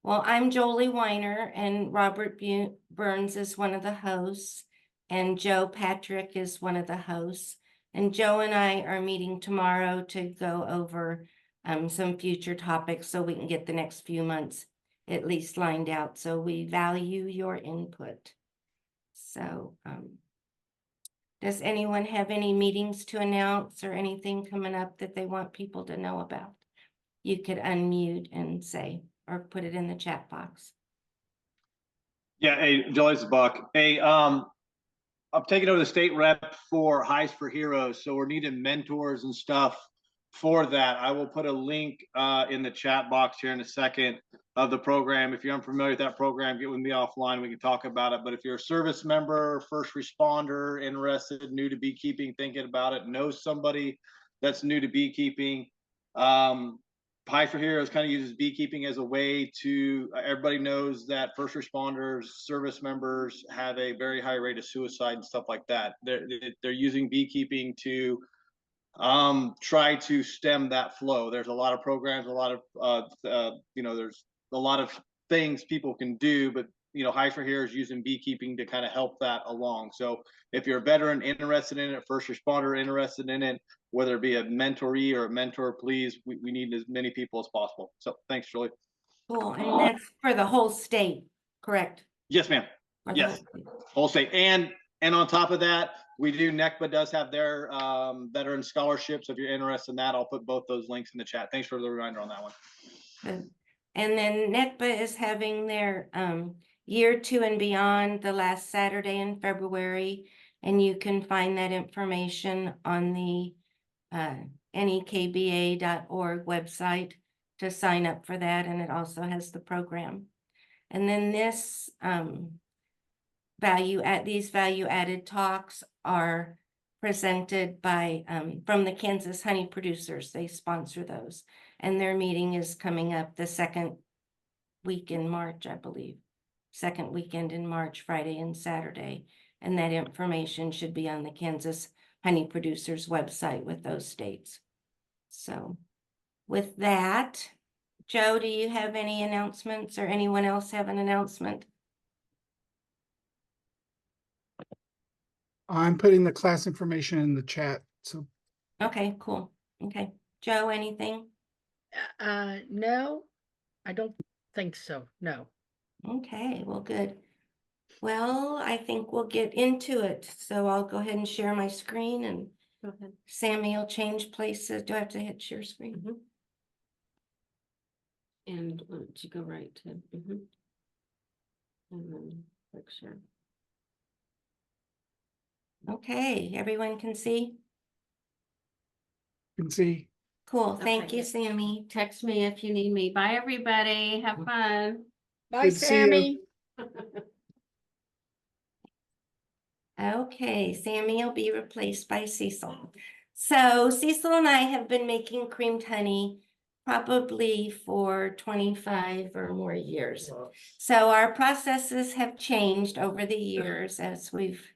Well, I'm Joli Weiner, and Robert Burns is one of the hosts, and Joe Patrick is one of the hosts. And Joe and I are meeting tomorrow to go over some future topics so we can get the next few months at least lined out. So we value your input. So does anyone have any meetings to announce or anything coming up that they want people to know about? You could unmute and say, or put it in the chat box. Yeah, hey, Joli's Buck. Hey, I'm taking over the state rep for Highs for Heroes, so we're needing mentors and stuff for that. I will put a link in the chat box here in a second of the program. If you're unfamiliar with that program, get with me offline. We can talk about it. But if you're a service member, first responder, interested, new to beekeeping, thinking about it, know somebody that's new to beekeeping, Highs for Heroes kind of uses beekeeping as a way to, everybody knows that first responders, service members have a very high rate of suicide and stuff like that. They're using beekeeping to try to stem that flow. There's a lot of programs, a lot of there's a lot of things people can do, but Highs for Heroes using beekeeping to kind of help that along. So if you're a veteran interested in it, first responder interested in it, whether it be a mentoree or a mentor, please, we need as many people as possible. So thanks, Julie. Cool, and that's for the whole state, correct? Yes, ma'am. For the Yes, whole state. And on top of that, we do, NECBA does have their veteran scholarships. If you're interested in that, I'll put both those links in the chat. Thanks for the reminder on that one. Good. And then NECBA is having their year 2 and beyond the last Saturday in February, and you can find that information on the nekba.org website to sign up for that, and it also has the program. And then this these value added talks are presented by from the Kansas honey producers. They sponsor those, and their meeting is coming up the second week in March, I believe. Second weekend in March, Friday and Saturday. And that information should be on the Kansas honey producers website with those dates. So with that, Joe, do you have any announcements, or anyone else have an announcement? I'm putting the class information in the chat. So Okay, cool. Okay. Joe, anything? No, I don't think so. No. Okay, well, good. Well, I think we'll get into it. So I'll go ahead and share my screen, and Sammy will change places. Do I have to hit share screen? Mm-hmm. And why don't you go right to, and then click share. Okay, everyone can see? you can see. Cool. Thank Okay. you, Sammy. Text me if you need me. Bye, everybody. Have fun. Bye, Good to see you. Sammy. Okay, Sammy will be replaced by Cecil. So Cecil and I have been making creamed honey probably for 25 or more years. So our processes have changed over the years as we've,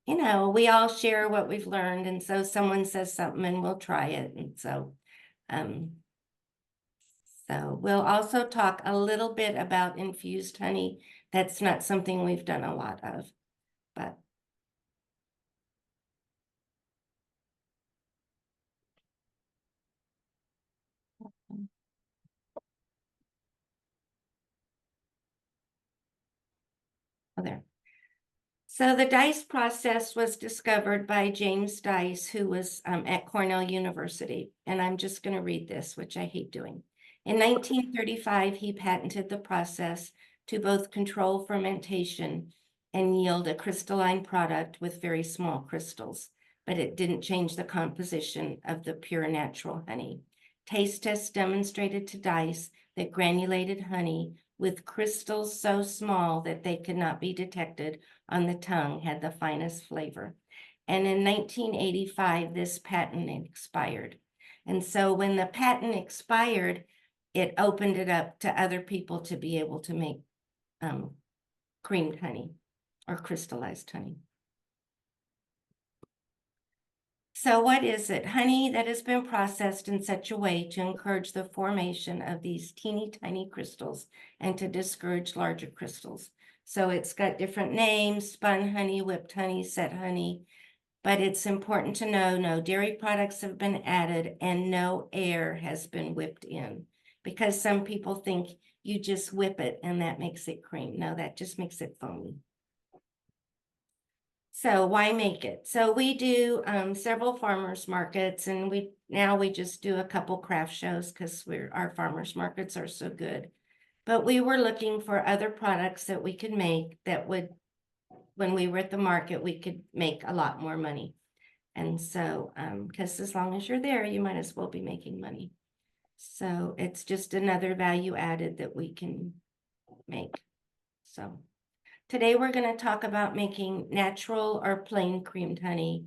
we all share what we've learned. And so someone says something and we'll try it. And so we'll also talk a little bit about infused honey. That's not something we've done a lot of, but there. So the Dice process was discovered by James Dice, who was at Cornell University. And I'm just going to read this, which I hate doing. In 1935, he patented the process to both control fermentation and yield a crystalline product with very small crystals, but it didn't change the composition of the pure natural honey. Taste tests demonstrated to Dice that granulated honey with crystals so small that they could not be detected on the tongue had the finest flavor. And in 1985, this patent expired. And so when the patent expired, it opened it up to other people to be able to make creamed honey or crystallized honey. So what is it? Honey that has been processed in such a way to encourage the formation of these teeny tiny crystals and to discourage larger crystals. So it's got different names: spun honey, whipped honey, set honey. But it's important to know no dairy products have been added and no air has been whipped in, because some people think you just whip it and that makes it cream. No, that just makes it foamy. So why make it? So we do several farmers markets, and we just do a couple craft shows because our farmers markets are so good. But we were looking for other products that we could make that would, when we were at the market, we could make a lot more money. And so, because as long as you're there, you might as well be making money. So it's just another value added that we can make. So today we're going to talk about making natural or plain creamed honey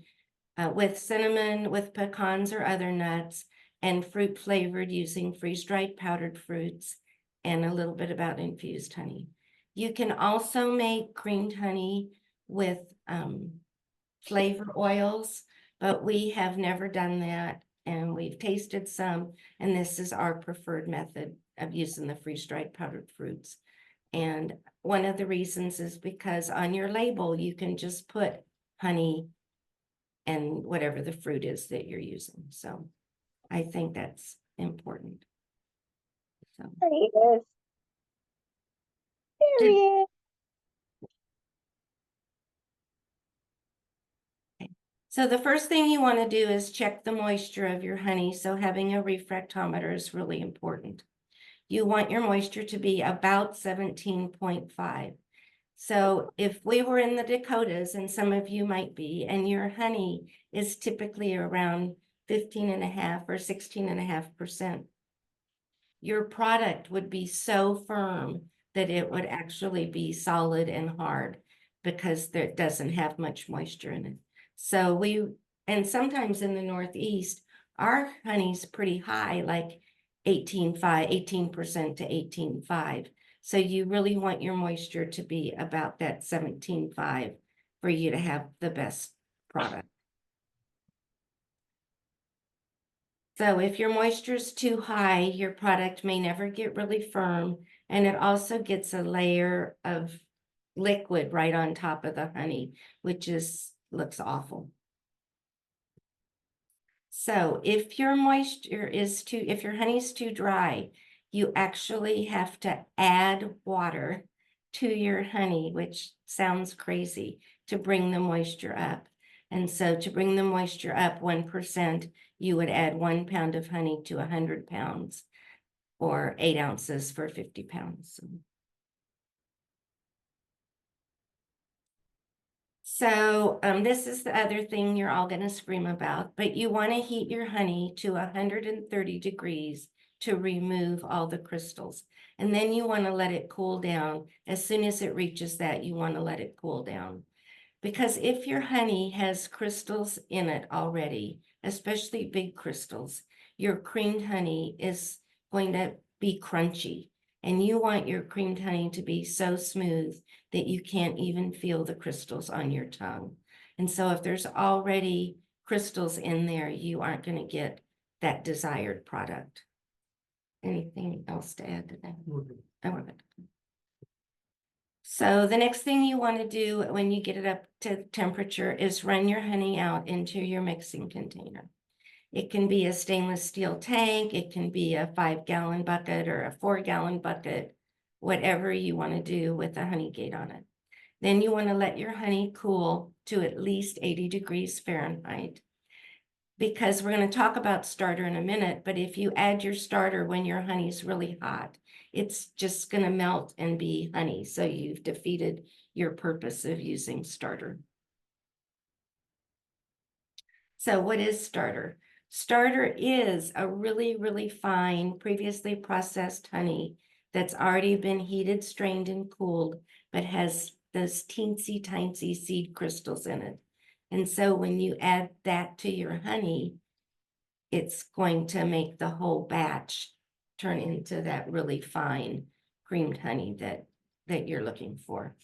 with cinnamon, with pecans or other nuts, and fruit flavored using freeze-dried powdered fruits, and a little bit about infused honey. You can also make creamed honey with flavor oils, but we have never done that, and we've tasted some, and this is our preferred method of using the freeze-dried powdered fruits. And one of the reasons is because on your label, you can just put honey and whatever the fruit is that you're using. So I think that's important. So There he is. There he is. So the first thing you want to do is check the moisture of your honey. So having a refractometer is really important. You want your moisture to be about 17.5. So if we were in the Dakotas, and some of you might be, and your honey is typically around 15.5 or 16.5%, your product would be so firm that it would actually be solid and hard because there doesn't have much moisture in it. So and sometimes in the Northeast, our honey's pretty high, like 18% to 18.5. So you really want your moisture to be about that 17.5 for you to have the best product. So if your moisture is too high, your product may never get really firm, and it also gets a layer of liquid right on top of the honey, which looks awful. So if your moisture if your honey is too dry, you actually have to add water to your honey, which sounds crazy, to bring the moisture up. And so to bring the moisture up 1%, you would add 1 pound of honey to 100 pounds, or 8 ounces for 50 pounds. So this is the other thing you're all going to scream about, but you want to heat your honey to 130 degrees to remove all the crystals. And then you want to let it cool down. As soon as it reaches that, you want to let it cool down. Because if your honey has crystals in it already, especially big crystals, your creamed honey is going to be crunchy. And you want your creamed honey to be so smooth that you can't even feel the crystals on your tongue. And so if there's already crystals in there, you aren't going to get that desired product. Anything else to add to that? I want it. So the next thing you want to do when you get it up to temperature is run your honey out into your mixing container. It can be a stainless steel tank, it can be a 5-gallon bucket or a 4-gallon bucket, whatever you want to do with a honey gate on it. Then you want to let your honey cool to at least 80 degrees Fahrenheit. Because we're going to talk about starter in a minute, but if you add your starter when your honey's really hot, it's just going to melt and be honey. So you've defeated your purpose of using starter. So what is starter? Starter is a really, really fine, previously processed honey that's already been heated, strained, and cooled, but has those teensy tiny seed crystals in it. And so when you add that to your honey, it's going to make the whole batch turn into that really fine creamed honey that you're looking for.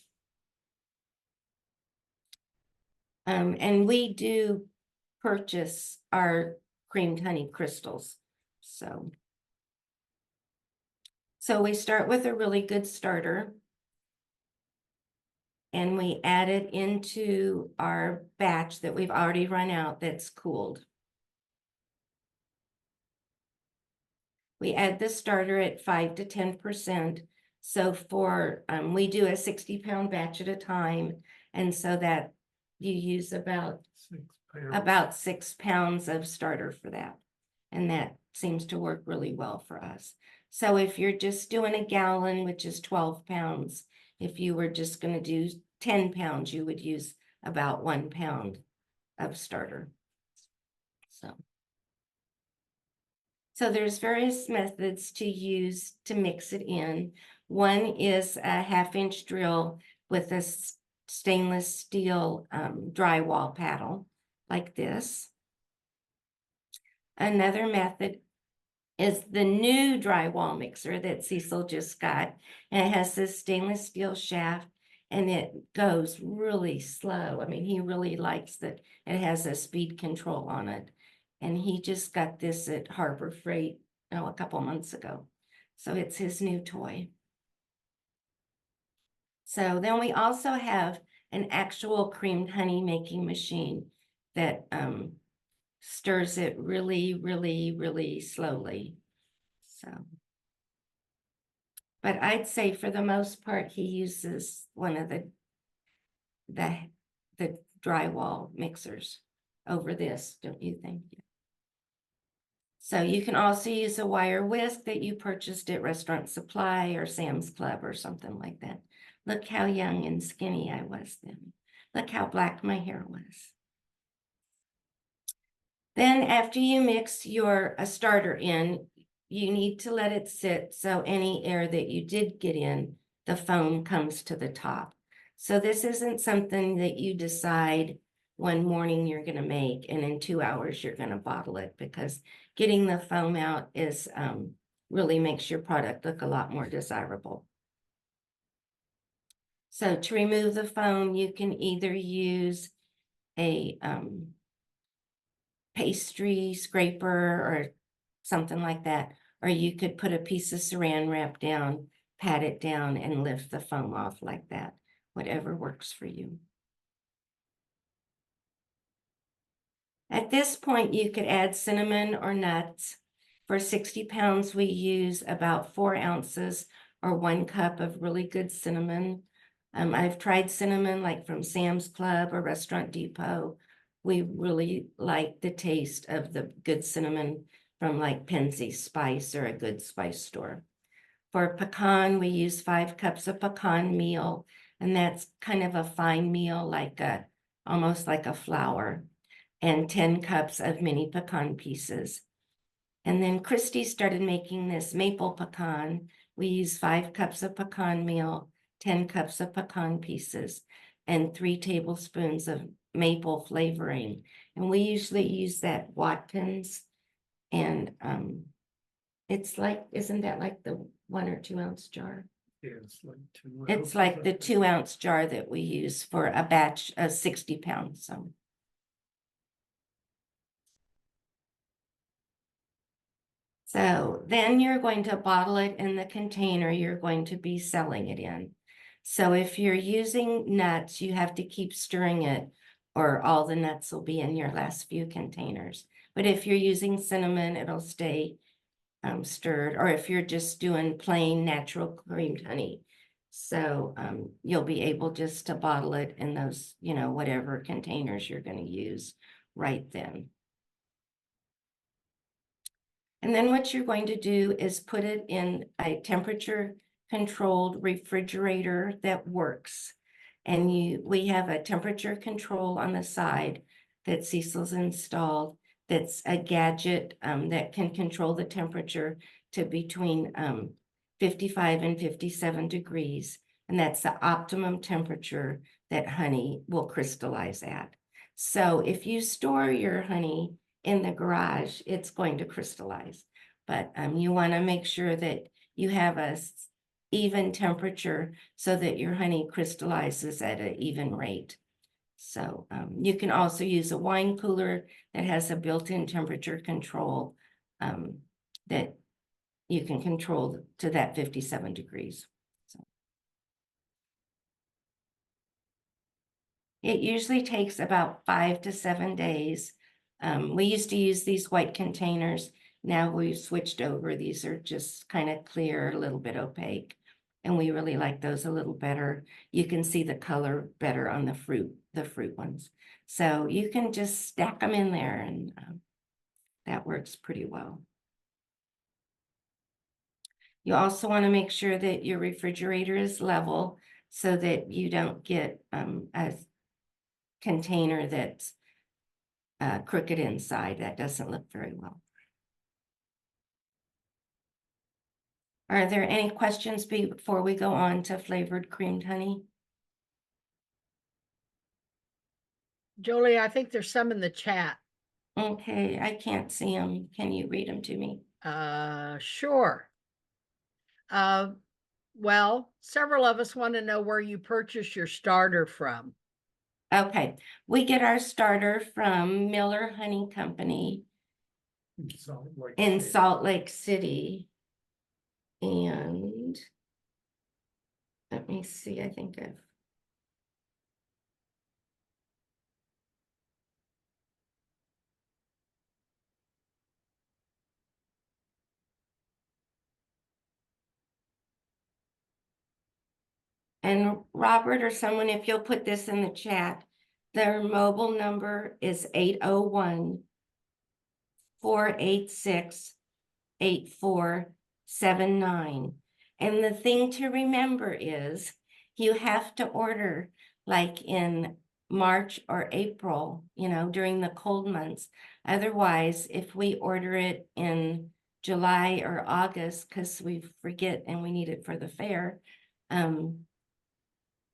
And we do purchase our creamed honey crystals. So we start with a really good starter. And we add it into our batch that we've already run out that's cooled. We add the starter at 5 to 10%. So for, we do a 60-pound batch at a time. And so that you use about 6 pounds of starter for that. And that seems to work really well for us. So if you're just doing a gallon, which is 12 pounds, if you were just going to do 10 pounds, you would use about 1 pound of starter. So there's various methods to use to mix it in. One is a 1/2-inch drill with a stainless steel drywall paddle like this. Another method is the new drywall mixer that Cecil just got. And it has this stainless steel shaft and it goes really slow. I mean, he really likes that it has a speed control on it. And he just got this at Harbor Freight, a couple months ago. So it's his new toy. So then we also have an actual creamed honey making machine that stirs it really, really, really slowly. So, but I'd say for the most part, he uses one of the drywall mixers over this, don't you think? So you can also use a wire whisk that you purchased at Restaurant Supply or Sam's Club or something like that. Look how young and skinny I was then. Look how black my hair was. Then after you mix your starter in, you need to let it sit so any air that you did get in, the foam comes to the top. So this isn't something that you decide one morning you're going to make and in 2 hours you're going to bottle it, because getting the foam out is really makes your product look a lot more desirable. So to remove the foam, you can either use a pastry scraper or something like that, or you could put a piece of saran wrap down, pat it down, and lift the foam off like that, whatever works for you. At this point, you could add cinnamon or nuts. For 60 pounds, we use about 4 ounces or 1 cup of really good cinnamon. I've tried cinnamon like from Sam's Club or Restaurant Depot. We really like the taste of the good cinnamon from like Penzeys Spice or a good spice store. For pecan, we use 5 cups of pecan meal, and that's kind of a fine meal, like almost like a flour, and 10 cups of mini pecan pieces. And then Christy started making this maple pecan. We use 5 cups of pecan meal, 10 cups of pecan pieces, and 3 tablespoons of maple flavoring. And we usually use that Watkins. And it's like, isn't that like the 1 or 2 ounce jar? Yeah, it's It's like the 2 ounce jar that we use for a batch of 60 pounds. So then you're going to bottle it in the container you're going to be selling it in. So if you're using nuts, you have to keep stirring it, or all the nuts will be in your last few containers. But if you're using cinnamon, it'll stay stirred, or if you're just doing plain natural creamed honey. So you'll be able just to bottle it in those, whatever containers you're going to use right then. And then what you're going to do is put it in a temperature controlled refrigerator that works. And we have a temperature control on the side that Cecil's installed. That's a gadget that can control the temperature to between 55 and 57 degrees. And that's the optimum temperature that honey will crystallize at. So if you store your honey in the garage, it's going to crystallize. But you want to make sure that you have a even temperature so that your honey crystallizes at an even rate. So you can also use a wine cooler that has a built-in temperature control that you can control to that 57 degrees. So it usually takes about 5 to 7 days. We used to use these white containers. Now we've switched over. These are just kind of clear, a little bit opaque. And we really like those a little better. You can see the color better on the fruit ones. So you can just stack them in there and that works pretty well. You also want to make sure that your refrigerator is level so that you don't get a container that's crooked inside. That doesn't look very well. Are there any questions before we go on to flavored creamed honey? Jolie, I think there's some in the chat. Okay, I can't see them. Can you read them to me? Sure. Well, several of us want to know where you purchase your starter from. Okay, we get our starter from Miller Honey Company in Salt Lake City. And let me see, I think I've and Robert or someone, if you'll put this in the chat, their mobile number is 801-486-8479. And the thing to remember is you have to order like in March or April, during the cold months. Otherwise, if we order it in July or August, because we forget and we need it for the fair,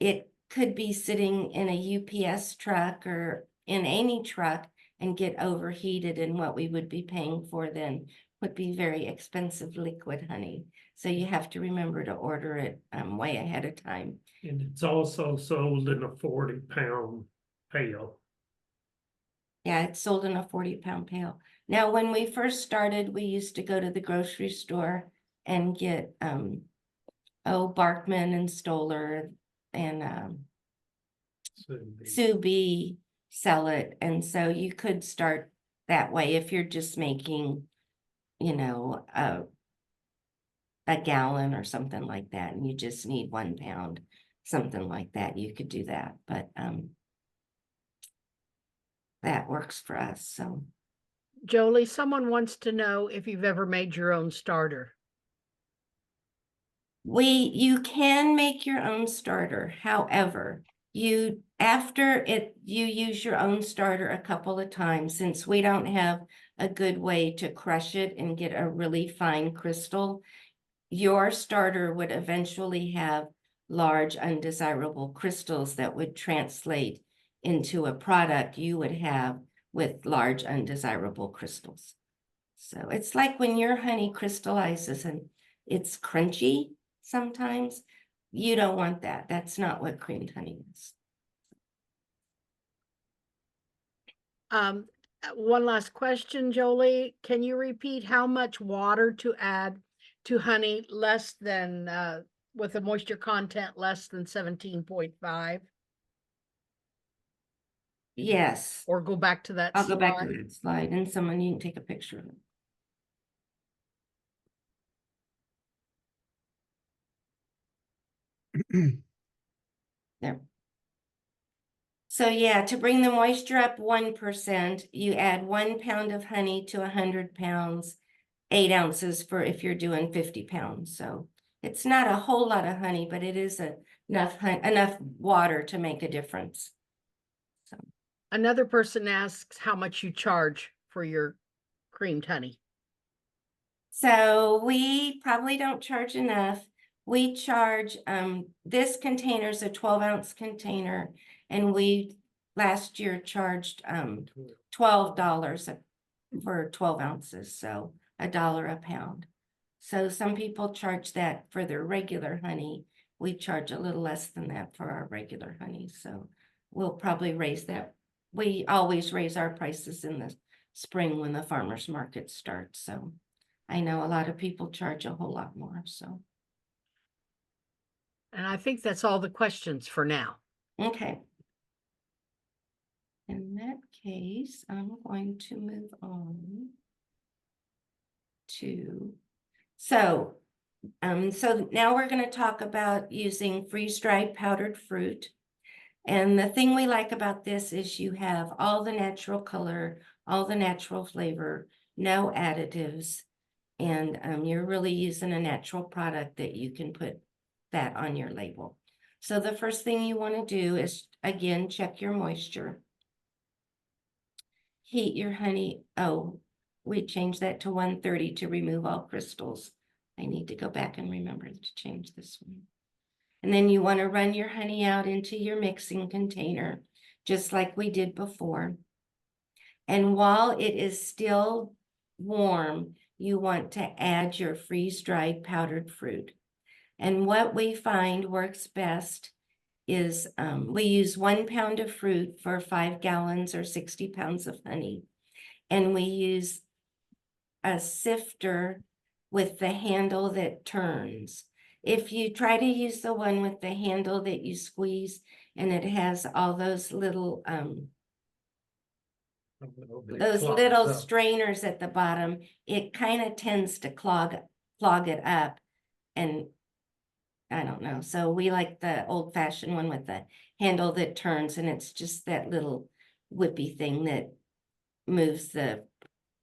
it could be sitting in a UPS truck or in any truck and get overheated, and what we would be paying for then would be very expensive liquid honey. So you have to remember to order it way ahead of time. And it's also sold in a 40-pound pail. Yeah, it's sold in a 40-pound pail. Now, when we first started, we used to go to the grocery store and get Barkman and Stoller and Sue B sell it. And so you could start that way if you're just making, a gallon or something like that, and you just need 1 pound, something like that. You could do that, but that works for us. So Jolie, someone wants to know if you've ever made your own starter. you can make your own starter. However, after you use your own starter a couple of times, since we don't have a good way to crush it and get a really fine crystal, your starter would eventually have large undesirable crystals that would translate into a product you would have with large undesirable crystals. So it's like when your honey crystallizes and it's crunchy sometimes, you don't want that. That's not what creamed honey is. One last question, Jolie. Can you repeat how much water to add to honey less than with a moisture content less than 17.5? Yes, Or go back to that I'll go back to slide? that slide, and someone, you can take a picture of it. There. So yeah, to bring the moisture up 1%, you add 1 pound of honey to 100 pounds, 8 ounces for if you're doing 50 pounds. So it's not a whole lot of honey, but it is enough water to make a difference. So Another person asks how much you charge for your creamed honey. So we probably don't charge enough. We charge, this container is a 12-ounce container, and we last year charged $12 for 12 ounces, so $1 a pound. So some people charge that for their regular honey. We charge a little less than that for our regular honey. So we'll probably raise that. We always raise our prices in the spring when the farmer's market starts, so I know a lot of people charge a whole lot more, so, And I think that's all the questions for now. okay. In that case, I'm going to move on to, so now we're gonna talk about using freeze-dried powdered fruit. And the thing we like about this is you have all the natural color, all the natural flavor, no additives. And you're really using a natural product that you can put that on your label. So the first thing you want to do is, again, check your moisture. Heat your honey. Oh, we changed that to 130 to remove all crystals. I need to go back and remember to change this one. And then you want to run your honey out into your mixing container, just like we did before. And while it is still warm, you want to add your freeze-dried powdered fruit. And what we find works best is we use 1 pound of fruit for 5 gallons or 60 pounds of honey. And we use a sifter with the handle that turns. If you try to use the one with the handle that you squeeze and it has all those little strainers at the bottom, it kind of tends to clog it up. And I don't know. So we like the old fashioned one with the handle that turns, and it's just that little whippy thing that moves the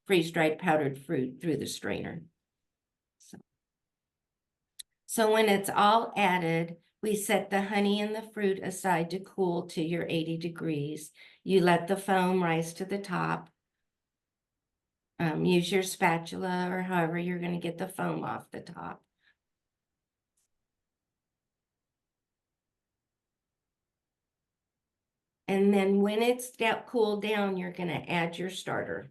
freeze-dried powdered fruit through the strainer. So when it's all added, we set the honey and the fruit aside to cool to your 80 degrees. You let the foam rise to the top. Use your spatula or however you're going to get the foam off the top. And then when it's cooled down, you're going to add your starter.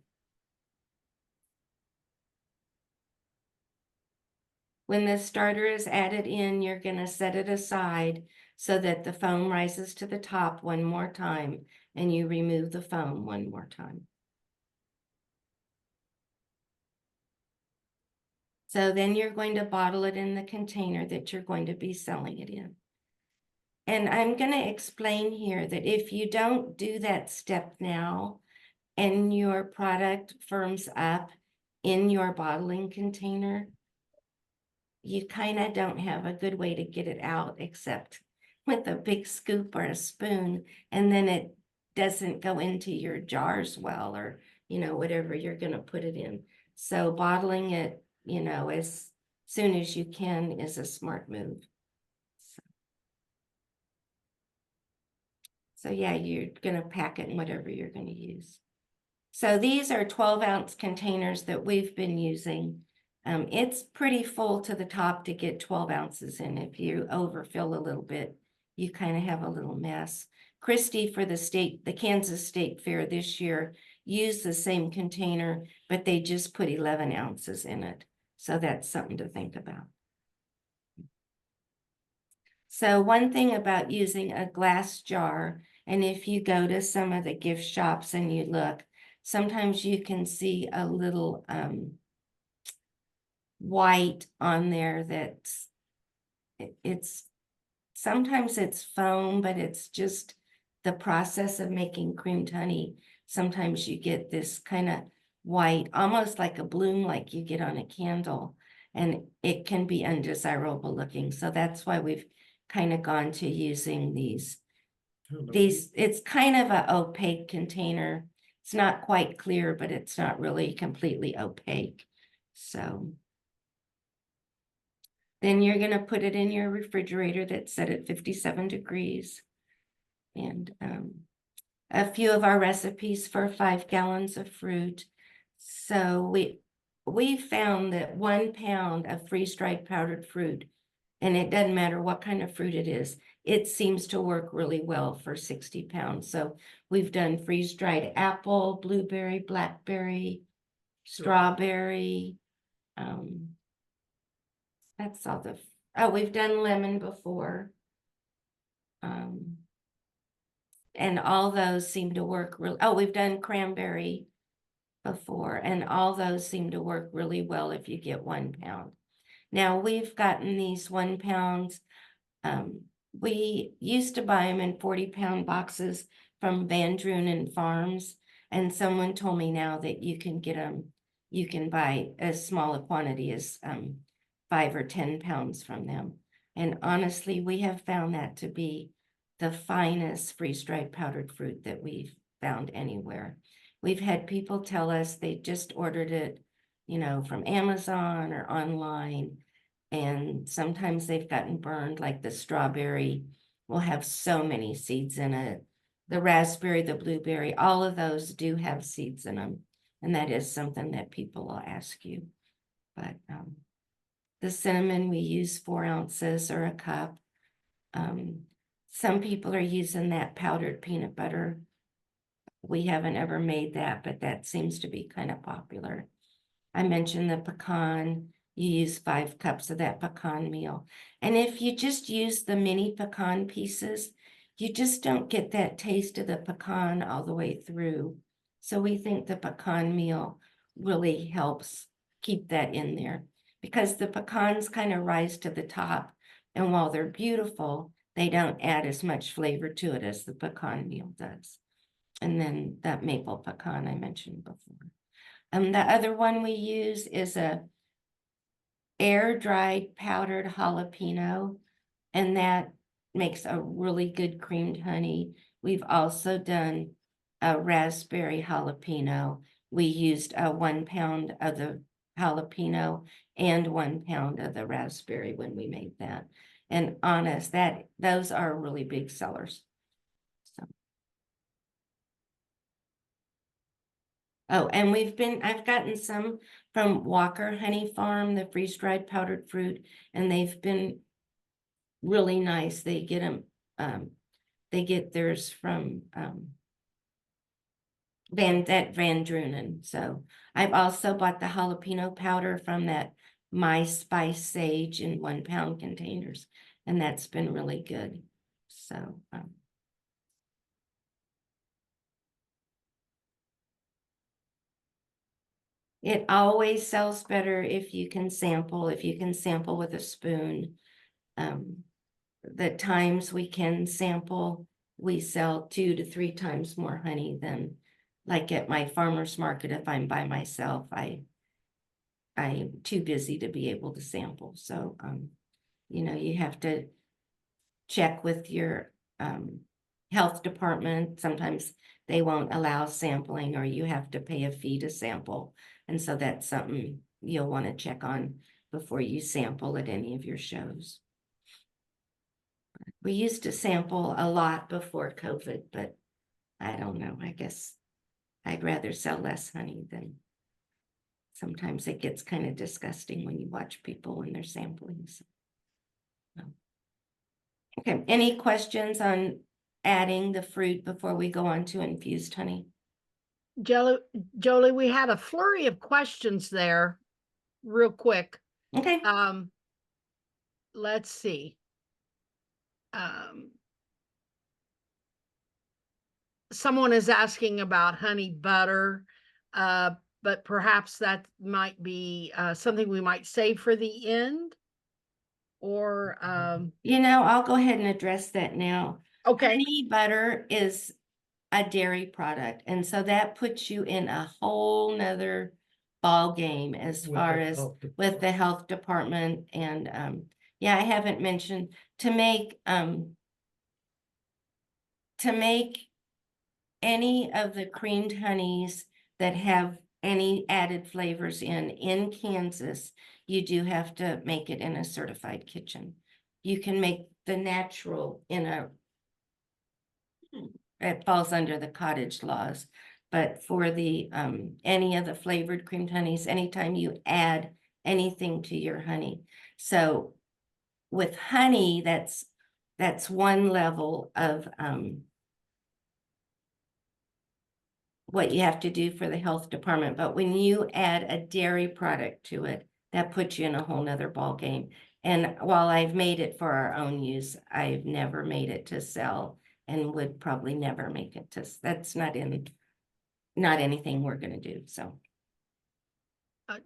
When the starter is added in, you're going to set it aside so that the foam rises to the top one more time and you remove the foam one more time. So then you're going to bottle it in the container that you're going to be selling it in. And I'm going to explain here that if you don't do that step now and your product firms up in your bottling container, you kind of don't have a good way to get it out except with a big scoop or a spoon, and then it doesn't go into your jars well, or, whatever you're going to put it in. So bottling it, as soon as you can is a smart move. So yeah, you're going to pack it in whatever you're going to use. So these are 12-ounce containers that we've been using. It's pretty full to the top to get 12 ounces in. If you overfill a little bit, you kind of have a little mess. Christy for the Kansas State Fair this year used the same container, but they just put 11 ounces in it. So that's something to think about. So one thing about using a glass jar, and if you go to some of the gift shops and you look, sometimes you can see a little white on there that's, sometimes it's foam, but it's just the process of making creamed honey. Sometimes you get this kind of white, almost like a bloom like you get on a candle, and it can be undesirable looking. So that's why we've kind of gone to using these. It's kind of an opaque container. It's not quite clear, but it's not really completely opaque. So then you're going to put it in your refrigerator that's set at 57 degrees. And a few of our recipes for 5 gallons of fruit. So we found that 1 pound of freeze-dried powdered fruit, and it doesn't matter what kind of fruit it is, it seems to work really well for 60 pounds. So we've done freeze-dried apple, blueberry, blackberry, strawberry. That's all we've done lemon before. And all those seem to work real, oh, we've done cranberry before, and all those seem to work really well if you get 1 pound. Now, we've gotten these 1 pounds. We used to buy them in 40-pound boxes from Van Drunen Farms, and someone told me now that you can get them, you can buy as small a quantity as 5 or 10 pounds from them. And honestly, we have found that to be the finest freeze-dried powdered fruit that we've found anywhere. We've had people tell us they just ordered it, you know, from Amazon or online, and sometimes they've gotten burned, like the strawberry will have so many seeds in it. The raspberry, the blueberry, all of those do have seeds in them. And that is something that people will ask you. But the cinnamon, we use 4 ounces or a cup. Some people are using that powdered peanut butter. We haven't ever made that, but that seems to be kind of popular. I mentioned the pecan. You use 5 cups of that pecan meal. And if you just use the mini pecan pieces, you just don't get that taste of the pecan all the way through. So we think the pecan meal really helps keep that in there, because the pecans kind of rise to the top. And while they're beautiful, they don't add as much flavor to it as the pecan meal does. And then that maple pecan I mentioned before. The other one we use is a air-dried powdered jalapeno, and that makes a really good creamed honey. We've also done a raspberry jalapeno. We used 1 pound of the jalapeno and 1 pound of the raspberry when we made that. And honest, those are really big sellers. So. Oh, and I've gotten some from Walker Honey Farm, the freeze-dried powdered fruit, and they've been really nice. They get them, they get theirs from Van Drunen. So I've also bought the jalapeno powder from that My Spice Sage in 1 pound containers, and that's been really good. So it always sells better if you can sample with a spoon. The times we can sample, we sell 2 to 3 times more honey than like at my farmer's market. If I'm by myself, I'm too busy to be able to sample. So, you know, you have to check with your health department. Sometimes they won't allow sampling, or you have to pay a fee to sample. And so that's something you'll want to check on before you sample at any of your shows. We used to sample a lot before COVID, but I don't know. I guess I'd rather sell less honey than sometimes it gets kind of disgusting when you watch people when they're sampling. So. Okay, any questions on adding the fruit before we go on to infused honey? Joli, we had a flurry of questions there, real quick. Okay. Let's see. Someone is asking about honey butter, but perhaps that might be something we might save for the end. Or you know, I'll go ahead and address that now. okay. Honey butter is a dairy product, and so that puts you in a whole nother ball game as far as with the health department. And yeah, I haven't mentioned to make any of the creamed honeys that have any added flavors in Kansas, you do have to make it in a certified kitchen. You can make the natural it falls under the cottage laws, but for the any of the flavored creamed honeys, anytime you add anything to your honey. So with honey, that's one level of what you have to do for the health department. But when you add a dairy product to it, that puts you in a whole nother ball game. And while I've made it for our own use, I've never made it to sell and would probably never make it to, that's not anything we're gonna do, so.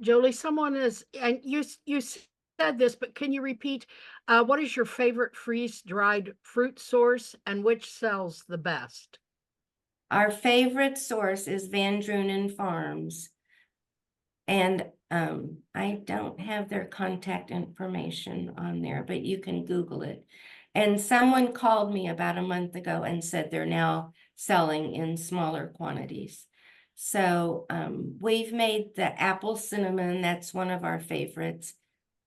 Jolie, someone is, and you said this, but can you repeat, what is your favorite freeze-dried fruit source and which sells the best? Our favorite source is Van Drunen Farms. And I don't have their contact information on there, but you can Google it. And someone called me about a month ago and said they're now selling in smaller quantities. So we've made the apple cinnamon, that's one of our favorites.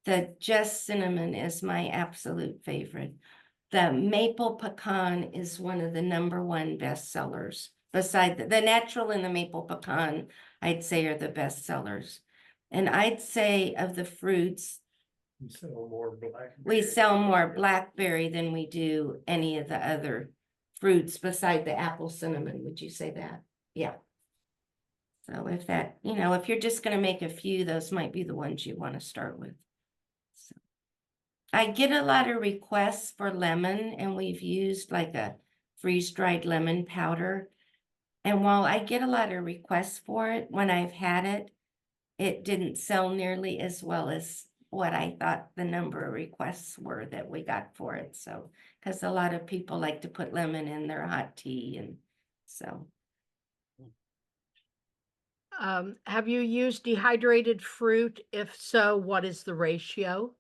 The just cinnamon is my absolute favorite. The maple pecan is one of the #1 bestsellers. Beside the natural and the maple pecan, I'd say are the best sellers. And I'd say of the fruits, We sell more blackberry. we sell more blackberry than we do any of the other fruits beside the apple cinnamon. Would you say that? Yeah. So if that, if you're just gonna make a few, those might be the ones you want to start with. So I get a lot of requests for lemon, and we've used like a freeze-dried lemon powder. And while I get a lot of requests for it, when I've had it, it didn't sell nearly as well as what I thought the number of requests were that we got for it. So, because a lot of people like to put lemon in their hot tea, and so. Have you used dehydrated fruit? If so, what is the ratio?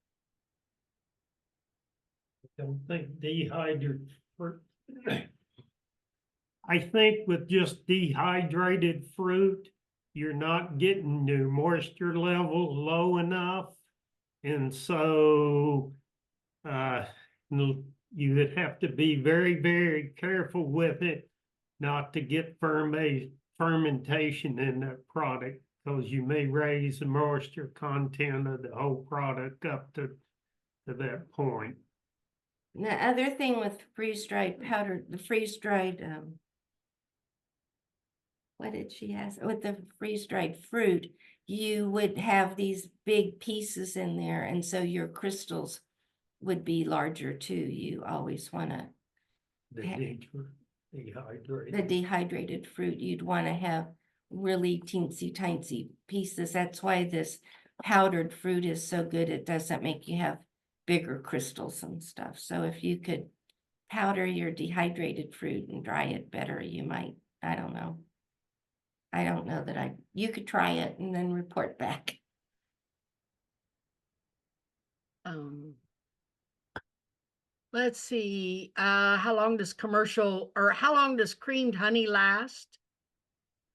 Don't think dehydrated fruit. I think with just dehydrated fruit, you're not getting your moisture level low enough. And so you would have to be very, very careful with it not to get fermentation in that product, because you may raise the moisture content of the whole product up to that point. The other thing with freeze-dried powder, the freeze-dried, what did she ask? With the freeze-dried fruit, you would have these big pieces in there, and so your crystals would be larger too. You always want to, The dehydrated. the dehydrated fruit, you'd want to have really teensy tiny pieces. That's why this powdered fruit is so good. It doesn't make you have bigger crystals and stuff. So if you could powder your dehydrated fruit and dry it better, you might. I don't know. I don't know that you could try it and then report back. Let's see, how long does creamed honey last?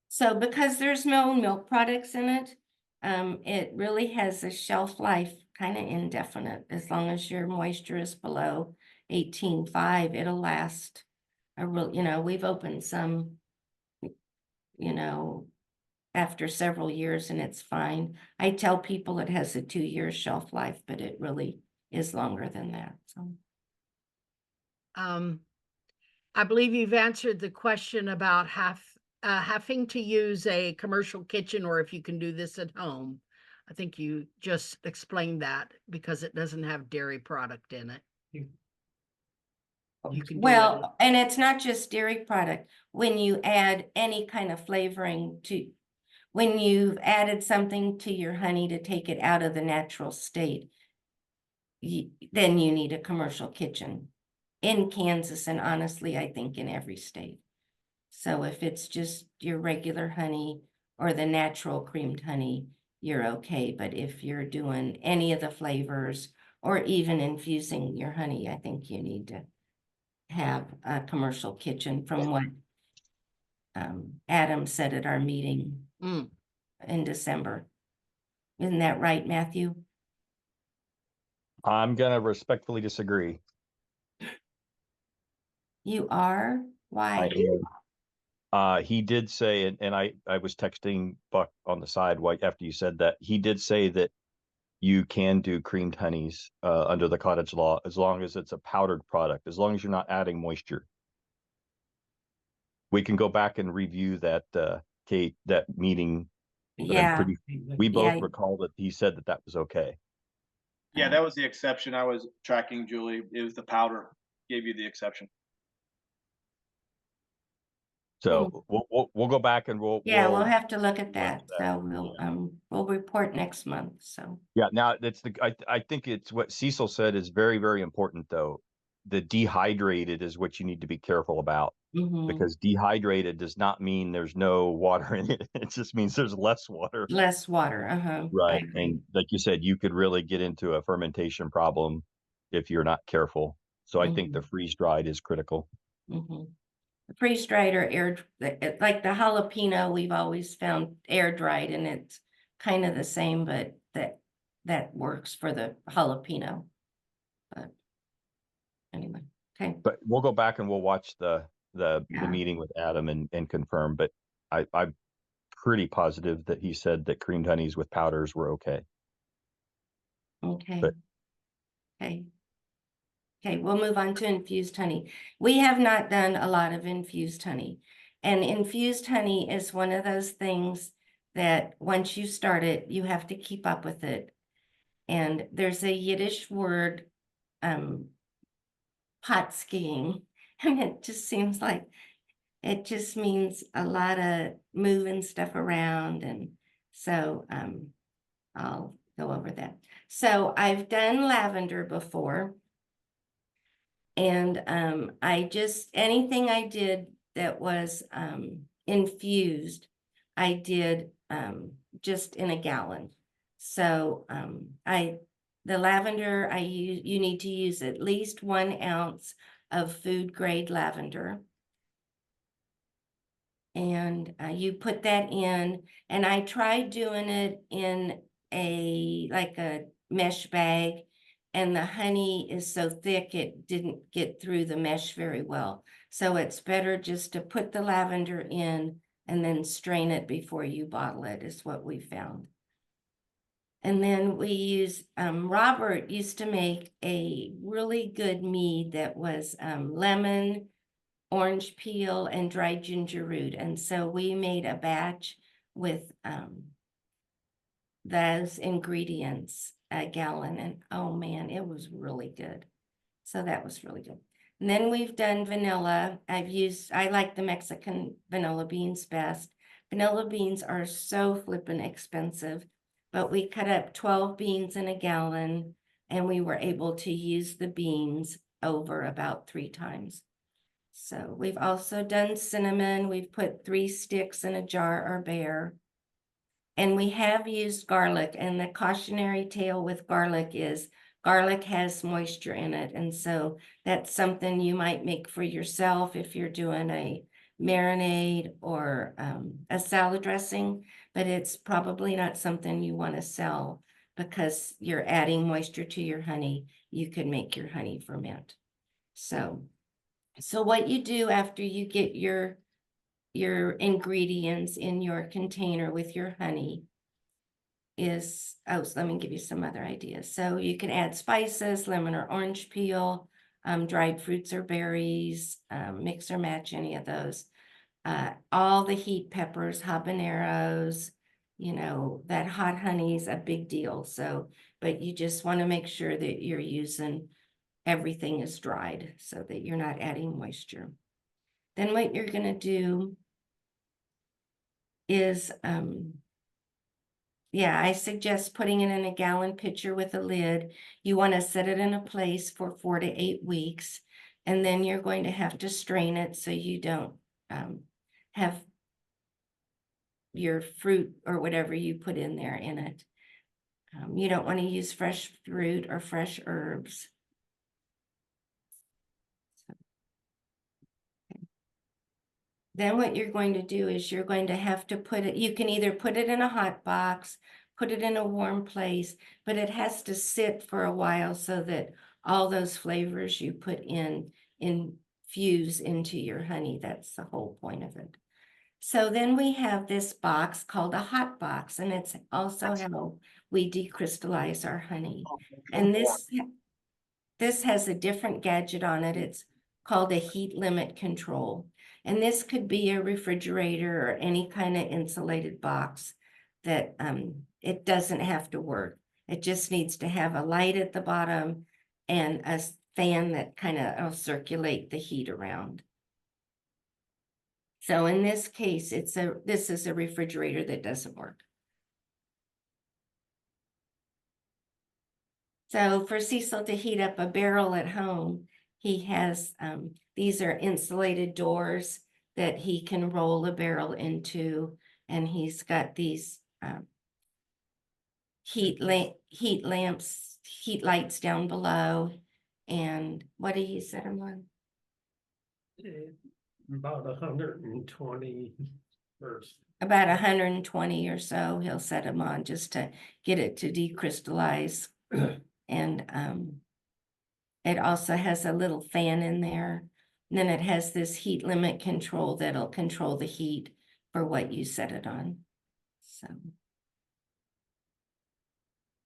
So because there's no milk products in it, it really has a shelf life kind of indefinite. As long as your moisture is below 18.5, it'll last a real, we've opened some, after several years, and it's fine. I tell people it has a 2-year shelf life, but it really is longer than that. So I believe you've answered the question about having to use a commercial kitchen, or if you can do this at home. I think you just explained that because it doesn't have dairy product in it. You can do well, and it's not just dairy product. When you add any kind of flavoring when you've added something to your honey to take it out of the natural state, then you need a commercial kitchen in Kansas, and honestly, I think in every state. So if it's just your regular honey or the natural creamed honey, you're okay. But if you're doing any of the flavors or even infusing your honey, I think you need to have a commercial kitchen, from what Adam said at our meeting in December. Isn't that right, Matthew? I'm gonna respectfully disagree. You are? Why? He did say, and I was texting Buck on the side after you said that, he did say that you can do creamed honeys under the cottage law as long as it's a powdered product, as long as you're not adding moisture. We can go back and review that, Kate, that meeting. Yeah. We both Yeah. recall that he said that was okay. Yeah, that was the exception I was tracking, Julie. It was the powder gave you the exception. So we'll go back and Yeah, we'll we'll have to look at watch that. that, So we'll report next month. So yeah, now that's I think it's what Cecil said is very, very important though. The dehydrated is what you need to be careful about, mhm. because dehydrated does not mean there's no water in it. It just means there's less water. Less water. I Right. agree. And like you said, you could really get into a fermentation problem if you're not careful. So I think the freeze dried is critical. Mhm. The freeze-dried or like the jalapeno, we've always found air dried and it's kind of the same, but that works for the jalapeno. But anyway, okay. But we'll go back and we'll watch the Yeah. meeting with Adam and confirm. But I'm pretty positive that he said that creamed honeys with powders were okay. Okay. But- Okay. Okay, we'll move on to infused honey. We have not done a lot of infused honey. And infused honey is one of those things that once you start it, you have to keep up with it. And there's a Yiddish word, pot skiing, and it just seems like it just means a lot of moving stuff around. And so I'll go over that. So I've done lavender before. And anything I did that was infused, I did just in a gallon. So the lavender you need to use at least 1 ounce of food grade lavender. And you put that in, and I tried doing it in like a mesh bag, and the honey is so thick it didn't get through the mesh very well. So it's better just to put the lavender in and then strain it before you bottle it, is what we found. And then we use, Robert used to make a really good mead that was lemon, orange peel, and dried ginger root. And so we made a batch with those ingredients, a gallon, and oh man, it was really good. So that was really good. And then we've done vanilla. I like the Mexican vanilla beans best. Vanilla beans are so flippin' expensive, but we cut up 12 beans in a gallon and we were able to use the beans over about 3 times. So we've also done cinnamon. We've put 3 sticks in a jar or bear. And we have used garlic, and the cautionary tale with garlic is garlic has moisture in it. And so that's something you might make for yourself if you're doing a marinade or a salad dressing, but it's probably not something you want to sell because you're adding moisture to your honey. You can make your honey ferment. So what you do after you get your ingredients in your container with your honey is, so let me give you some other ideas. So you can add spices, lemon or orange peel, dried fruits or berries, mix or match any of those. All the heat peppers, habaneros, that hot honey is a big deal. So, but you just want to make sure that you're using everything is dried so that you're not adding moisture. Then what you're going to do is, I suggest putting it in a gallon pitcher with a lid. You want to set it in a place for 4 to 8 weeks, and then you're going to have to strain it so you don't have your fruit or whatever you put in there in it. You don't want to use fresh fruit or fresh herbs. Then what you're going to do is you're going to have to put it, you can either put it in a hot box, put it in a warm place, but it has to sit for a while so that all those flavors you put in infuse into your honey. That's the whole point of it. So then we have this box called a hot box, and it's also how we decrystallize our honey. And this has a different gadget on it. It's called a heat limit control. And this could be a refrigerator or any kind of insulated box that it doesn't have to work. It just needs to have a light at the bottom and a fan that kind of will circulate the heat around. So in this case, this is a refrigerator that doesn't work. So for Cecil to heat up a barrel at home, he has, these are insulated doors that he can roll a barrel into, and he's got these heat lamps, heat lights down below. And what did he set them on? About 120 or About 120 or so, he'll set them on just to get it to decrystallize. And it also has a little fan in there. And then it has this heat limit control that'll control the heat for what you set it on.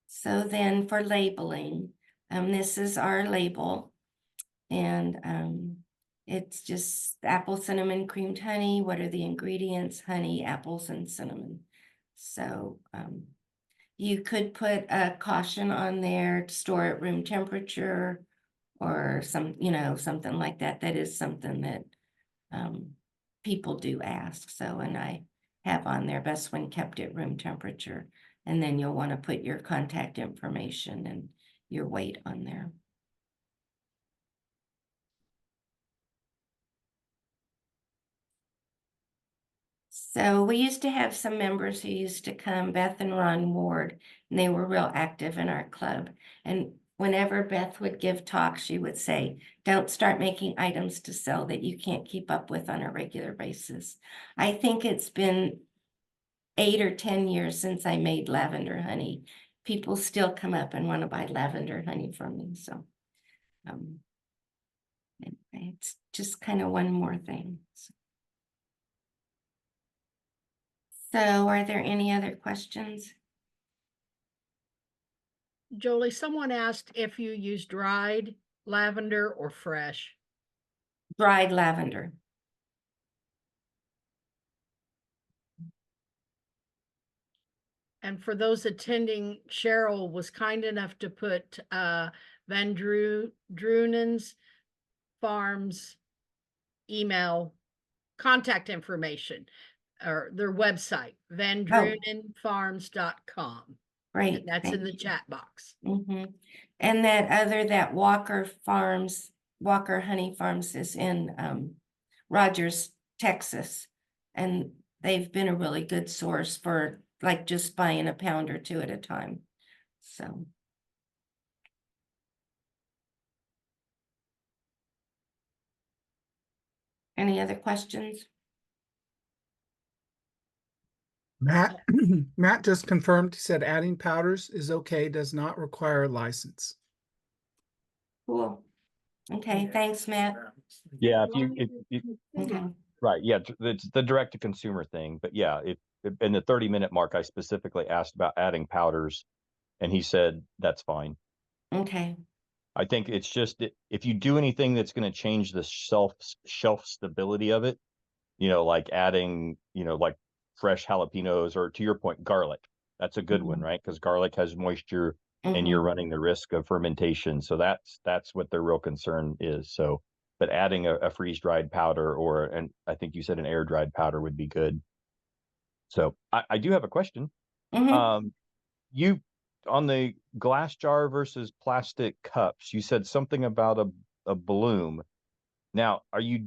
So then for labeling, this is our label. And it's just apple cinnamon creamed honey. What are the ingredients? Honey, apples, and cinnamon. So you could put a caution on there to store at room temperature, or something like that. That is something that people do ask. So, and I have on there, best when kept at room temperature. And then you'll want to put your contact information and your weight on there. So we used to have some members who used to come, Beth and Ron Ward, and they were real active in our club. And whenever Beth would give talks, she would say, don't start making items to sell that you can't keep up with on a regular basis. I think it's been 8 or 10 years since I made lavender honey. People still come up and want to buy lavender honey from me. So anyway, it's just kind of one more thing. So are there any other questions? Jolie, someone asked if you use dried lavender or fresh. Dried lavender. And for those attending, Cheryl was kind enough to put Van Drunen's Farms email contact information or their website, vandrunenfarms.com. Great. That's in the chat box. And that Walker Honey Farms is in Rogers, Texas. And they've been a really good source for like just buying a pound or two at a time. So. Any other questions? Matt, Matt just confirmed, he said adding powders is okay, does not require a license. Cool. Okay, thanks, Matt. Yeah, if Okay. right, yeah, it's the direct to consumer thing. But yeah, in the 30-minute mark, I specifically asked about adding powders, and he said that's fine. Okay. I think it's just if you do anything that's going to change the shelf stability of it, like adding, like fresh jalapenos, or to your point, garlic. That's a good one, right? Because garlic has moisture and you're running the risk of fermentation. So that's what their real concern is. So, but adding a freeze dried powder and I think you said an air dried powder would be good. So I do have a question. You on the glass jar versus plastic cups, you said something about a bloom. Now, are you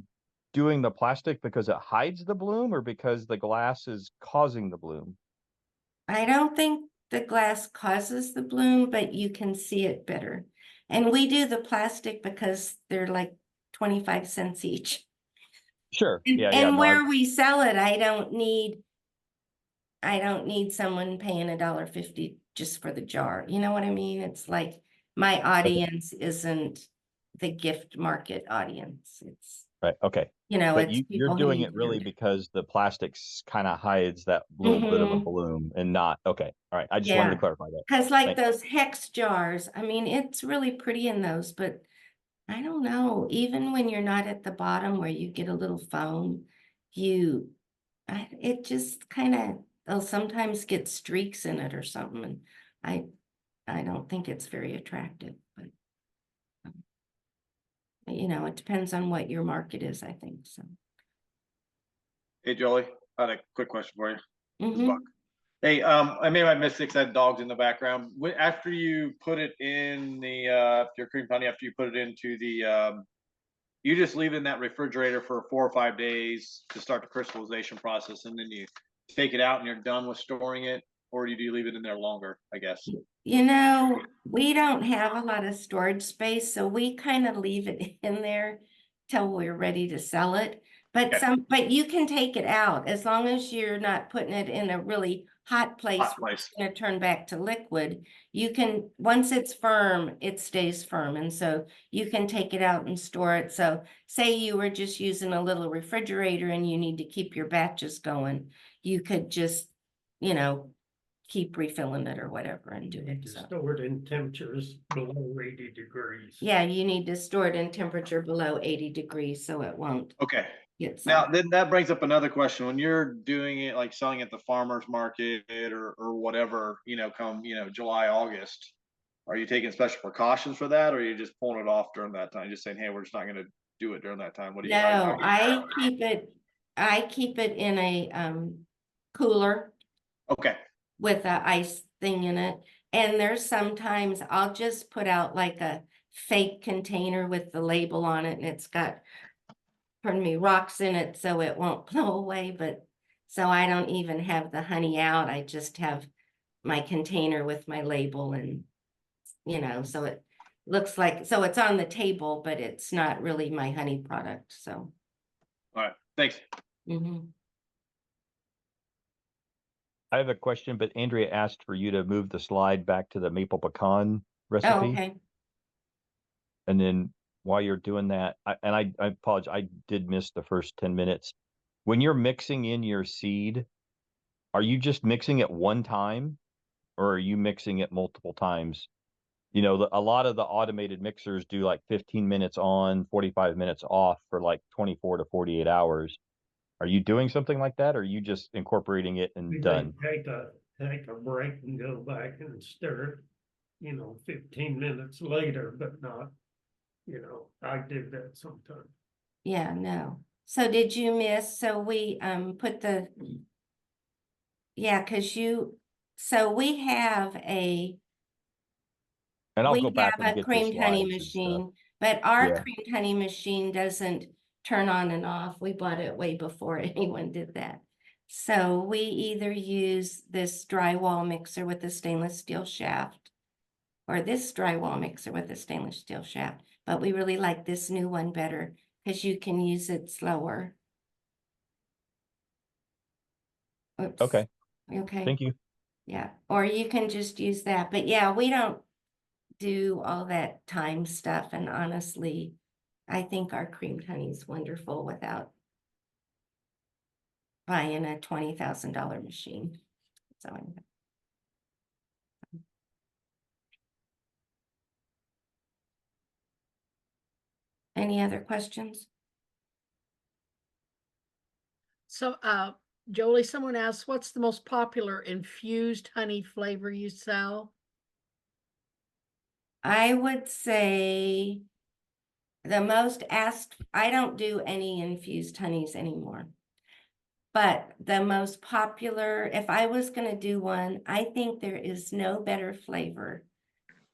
doing the plastic because it hides the bloom or because the glass is causing the bloom? I don't think the glass causes the bloom, but you can see it better. And we do the plastic because they're like 25 cents each. Sure. And, Yeah. and No, where we sell it, I don't need someone paying $1.50 just for the jar. You know what I mean? It's like my audience isn't the gift market audience. It's right. Okay. But it's you're people who doing need it really food. because the plastics kind of hides that little bit of a bloom and not. Okay. All right. I just wanted to clarify that. Because like Thanks. those hex jars, I mean, it's really pretty in those, but I don't know, even when you're not at the bottom where you get a little foam, it just kind of, they'll sometimes get streaks in it or something. And I don't think it's very attractive, but it depends on what your market is, I think. So. Hey, Jolie, I had a quick question for you. Mhm. Hey, I made my mistakes. I had dogs in the background. After you put it in the your cream honey, after you put it into the you just leave it in that refrigerator for 4 or 5 days to start the crystallization process, and then you take it out and you're done with storing it, or do you leave it in there longer? I guess. You know, we don't have a lot of storage space, so we kind of leave it in there till we're ready to sell it. But Okay. but you can take it out as long as you're not putting it in a really hot place Hot where it's place. gonna turn back to liquid. You can, once it's firm, it stays firm, and so you can take it out and store it. So say you were just using a little refrigerator and you need to keep your batches going, you could just, you know, keep refilling it or whatever and do You need it. to So, store it in temperatures below 80 degrees. yeah, you need to store it in temperature below 80 degrees so it won't Okay. get Now, soft. then that brings up another question. When you're doing it, like selling at the farmer's market or whatever, come, July, August, are you taking special precautions for that, or are you just pulling it off during that time? Just saying, hey, we're just not going to do it during that time. What do you, how No, do you? I keep it in a cooler Okay. with a ice thing in it. And there's sometimes I'll just put out like a fake container with the label on it and it's got, pardon me, rocks in it so it won't blow away, but so I don't even have the honey out. I just have my container with my label and, so it looks like, so it's on the table, but it's not really my honey product, so. All right. Thanks. Mhm. I have a question, but Andrea asked for you to move the slide back to the maple pecan Oh, recipe. okay. And then while you're doing that, I apologize, I did miss the first 10 minutes. When you're mixing in your seed, are you just mixing it one time or are you mixing it multiple times? A lot of the automated mixers do like 15 minutes on, 45 minutes off for like 24 to 48 hours. Are you doing something like that, or are you just incorporating it and We done? may take a break and go back and stir it, 15 minutes later, but not, I do that sometimes. Yeah, no. So did you miss, so we put the, yeah, so we have And I'll we go back have and a get the creamed honey slides and stuff. machine, but our Yeah. creamed honey machine doesn't turn on and off. We bought it way before anyone did that. So we either use this drywall mixer with a stainless steel shaft or this drywall mixer with a stainless steel shaft, but we really like this new one better because you can use it slower. Oops. Okay. Okay. Thank you. Yeah, or you can just use that. But yeah, we don't do all that time stuff. And honestly, I think our creamed honey is wonderful without buying a $20,000 machine. So anyway. Any other questions? So, Jolie, someone asked, what's the most popular infused honey flavor you sell? I would say the most asked, I don't do any infused honeys anymore. But the most popular, if I was going to do one, I think there is no better flavor.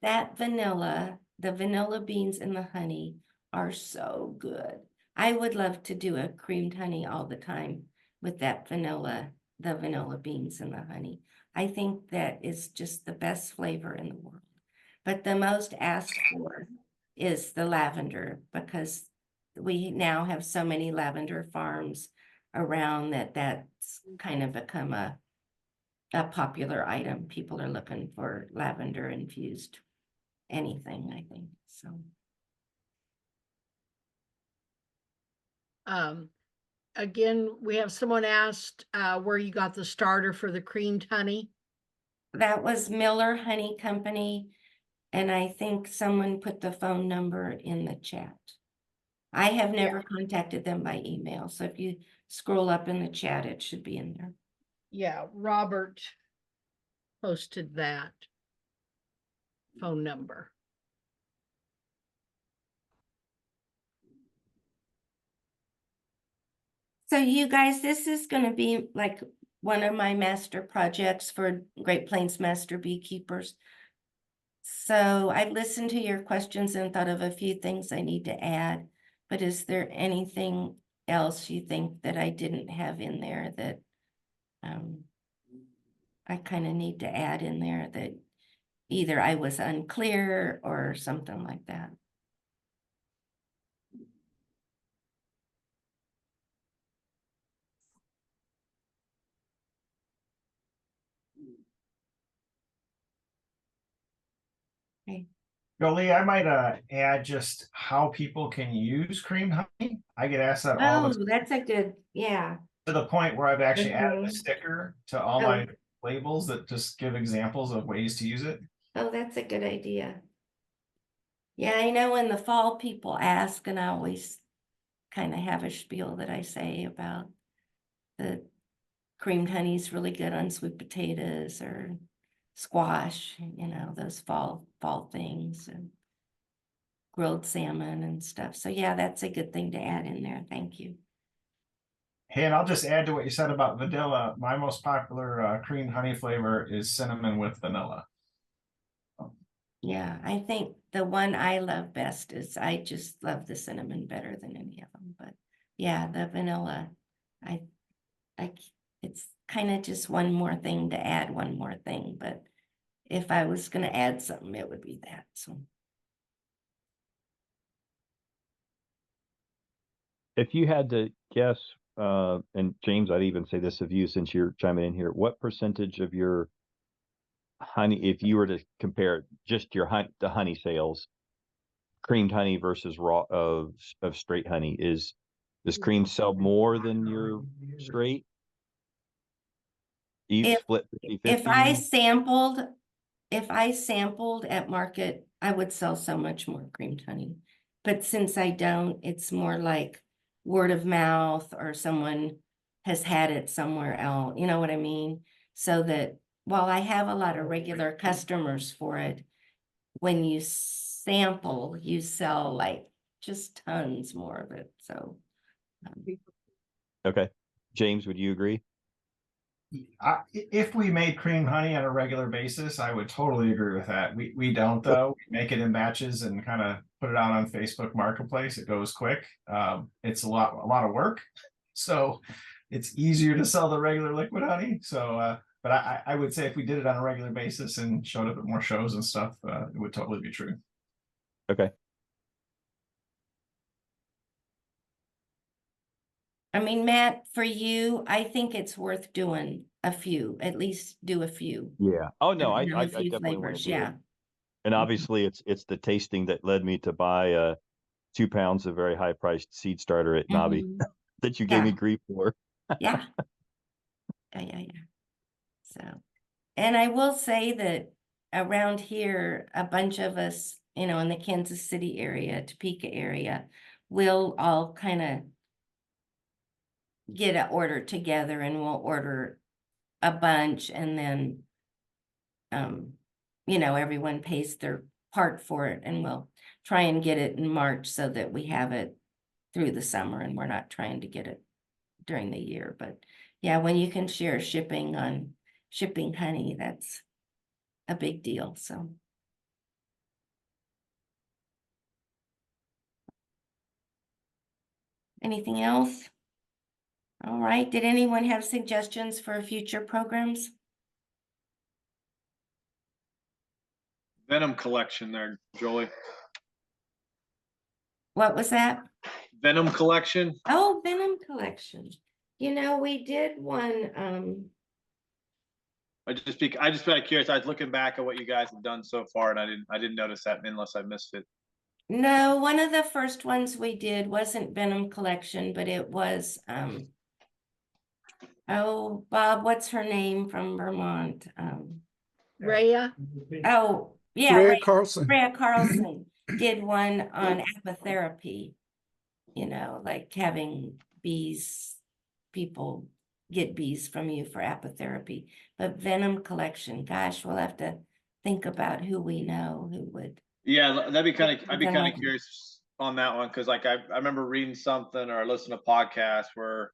That vanilla, the vanilla beans and the honey are so good. I would love to do a creamed honey all the time with that vanilla, the vanilla beans and the honey. I think that is just the best flavor in the world. But the most asked for is the lavender because we now have so many lavender farms around that's kind of become a popular item. People are looking for lavender infused anything, I think, so. Again, we have someone asked where you got the starter for the creamed honey. That was Miller Honey Company, and I think someone put the phone number in the chat. I have never contacted them by email, so if you scroll up in the chat, it should be in there. Yeah, Robert posted that phone number. So you guys, this is gonna be like one of my master projects for Great Plains Master Beekeepers. So I've listened to your questions and thought of a few things I need to add, but is there anything else you think that I didn't have in there that I kind of need to add in there that either I was unclear or something like that? Joli, I might add just how people can use creamed honey. I get asked that all Oh, the that's a good, yeah. to the point where I've actually added a Mhm. sticker to all Oh. my labels that just give examples of ways to use it. Oh, that's a good idea. Yeah, I know in the fall people ask, and I always kind of have a spiel that I say about the creamed honey's really good on sweet potatoes or squash, you know, those fall things and grilled salmon and stuff. So yeah, that's a good thing to add in there. Thank you. Hey, and I'll just add to what you said about vanilla. My most popular creamed honey flavor is cinnamon with vanilla. Yeah, I think the one I love best is I just love the cinnamon better than any of them. But yeah, the vanilla, I it's kind of just one more thing to add, one more thing. But if I was going to add something, it would be that. So If you had to guess, and James, I'd even say this of you since you're chiming in here, what percentage of your honey, if you were to compare just your the honey sales, creamed honey versus raw of straight honey, does cream sell more than your straight? if Split if I 50-50? sampled, if I sampled at market, I would sell so much more creamed honey. But since I don't, it's more like word of mouth or someone has had it somewhere else. You know what I mean? So that while I have a lot of regular customers for it, when you sample, you sell like just tons more of it. So Okay. James, would you agree? If we made creamed honey on a regular basis, I would totally agree with that. We don't though. We make it in batches and kind of put it out on Facebook Marketplace. It goes quick. It's a lot of work, so it's easier to sell the regular liquid honey. So, but I would say if we did it on a regular basis and showed up at more shows and stuff, it would totally be true. Okay. I mean, Matt, for you, I think it's worth doing a few, at least do a few. Yeah. Oh no, I A few definitely want to flavors, do yeah. it. And obviously it's the tasting that led me to buy 2 pounds of very high priced seed starter at Nobby Mhm. that you gave me Yeah. grief for. Yeah. Yeah. So, and I will say that around here, a bunch of us, you know, in the Kansas City area, Topeka area, we'll all kind of get an order together and we'll order a bunch and then, you know, everyone pays their part for it and we'll try and get it in March so that we have it through the summer and we're not trying to get it during the year. But yeah, when you can share shipping on shipping honey, that's a big deal. So. Anything else? All right. Did anyone have suggestions for future programs? Venom collection there, Jolie. What was that? Venom collection. Oh, Venom collection. You know, we did one, I just be curious. I was looking back at what you guys have done so far, and I didn't notice that unless I missed it. no, one of the first ones we did wasn't Venom collection, but it was, oh, Bob, what's her name from Vermont? Rhea, Oh, yeah, Rhea Carlson. Rhea Carlson did one on apitherapy, you know, like having bees, people get bees from you for apitherapy. But Venom collection, gosh, we'll have to think about who we know who would. Yeah, I'd be kind Something of like- curious on that one because like I remember reading something or listening to podcasts where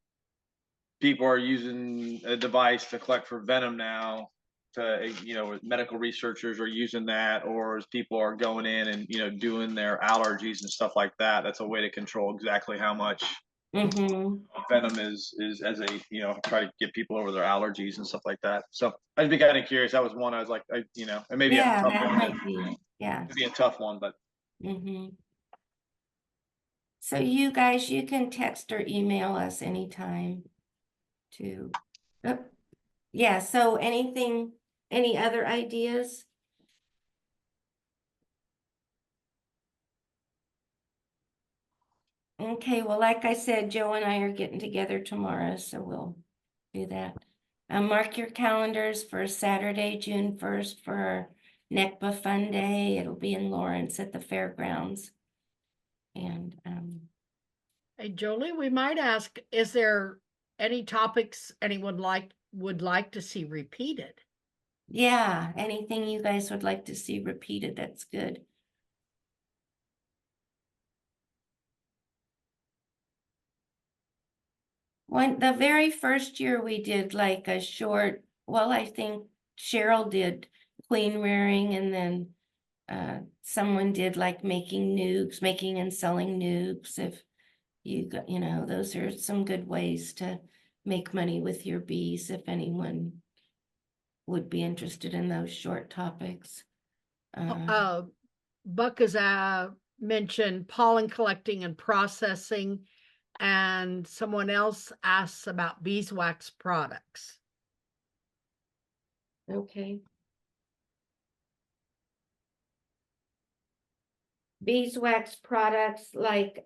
people are using a device to collect for venom now. To medical researchers are using that, or as people are going in and doing their allergies and stuff like that. That's a way to control exactly how much Mm-hmm. venom is as a try to get people over their allergies and stuff like that. So I'd be kind of curious. That was one I was like, and maybe a Yeah, tough that one. might be, yeah. It'd be a tough one, but Mm-hmm. So you guys, you can text or email us anytime to, oh, yeah, so any other ideas? Okay, well, like I said, Joe and I are getting together tomorrow, so we'll do that. Mark your calendars for Saturday, June 1st for our NECBA Fun Day. It'll be in Lawrence at the fairgrounds. And Hey, Jolie, we might ask, is there any topics anyone would like to see repeated? yeah, anything you guys would like to see repeated, that's good. The very first year we did like a short, well, I think Cheryl did queen rearing, and then someone did like making nukes, making and selling nukes. If you got, those are some good ways to make money with your bees if anyone would be interested in those short topics. Buck has mentioned pollen collecting and processing, and someone else asks about beeswax products. Okay. Beeswax products like,